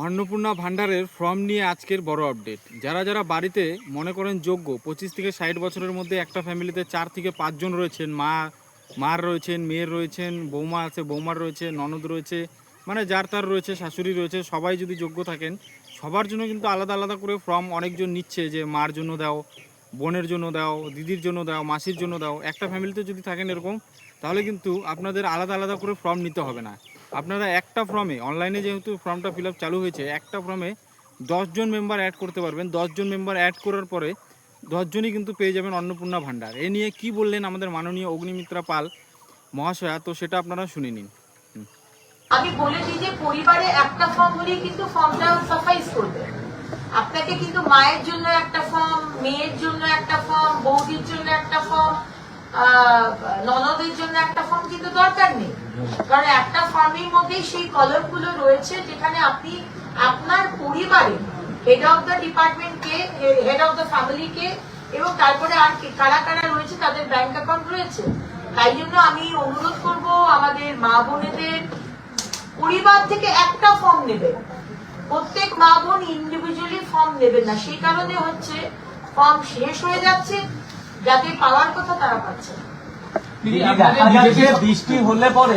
অন্নপূর্ণা ভান্ডারের ফর্ম নিয়ে আজকের বড় আপডেট। যারা যারা বাড়িতে মনে করেন যোগ্য 25 থেকে 60 বছরের মধ্যে একটা ফ্যামিলিতে 4 থেকে 5 জন রয়েছেন, মার রয়েছেন, মেয়ের রয়েছেন, বৌমা আছে, বৌমার রয়েছে, ননদ রয়েছে, মানে যার তার রয়েছে, শাশুড়ি রয়েছে, সবাই যদি যোগ্য থাকেন সবার জন্য কিন্তু আলাদা আলাদা করে ফর্ম অনেকজন নিচ্ছে, যে মার জন্য দাও, বোনের জন্য দাও, দিদির জন্য দাও, মাসির জন্য দাও। একটা ফ্যামিলিতে যদি থাকেন এরকম, তাহলে কিন্তু আপনাদের আলাদা আলাদা করে ফর্ম নিতে হবে না। আপনারা একটা ফর্মে, অনলাইনে যেহেতু ফর্মটা ফিল আপ চালু হয়েছে, একটা ফর্মে 10 জন মেম্বার অ্যাড করতে পারবেন। 10 জন মেম্বার অ্যাড করার পরে 10 জনই কিন্তু পেয়ে যাবেন অন্নপূর্ণা ভান্ডার। এ নিয়ে কি বললেন আমাদের মাননীয় অগ্নিমিত্রা পাল মহাশয়া, তো সেটা আপনারা শুনে নিন। আমি বলে দিই যে পরিবারে একটা ফর্ম হলেই কিন্তু ফর্মটা সাফাইস করবে। আপনাকে কিন্তু মায়ের জন্য একটা ফর্ম, মেয়ের জন্য একটা ফর্ম, বৌদির জন্য একটা ফর্ম, ননদের জন্য একটা ফর্ম কিন্তু দরকার নেই। কারণ একটা ফর্মের মধ্যেই সেই কলামগুলো রয়েছে যেখানে আপনি আপনার পরিবারে হেড অফ দ্য ডিপার্টমেন্টকে, হেড অফ দ্য ফ্যামিলিকে, এবং তারপরে আর কারা কারা রয়েছে তাদের ব্যাংক অ্যাকাউন্ট রয়েছে। তাই জন্য আমি অনুরোধ করব আমাদের মা বোনেদের, পরিবার থেকে একটা ফর্ম নেবেন। প্রত্যেক মা বোন ইন্ডিভিজুয়ালি ফর্ম নেবেন না। সেই কারণে হচ্ছে ফর্ম শেষ হয়ে যাচ্ছে, যাতে পাওয়ার কথা তারা পাচ্ছে। বৃষ্টি হলে পরে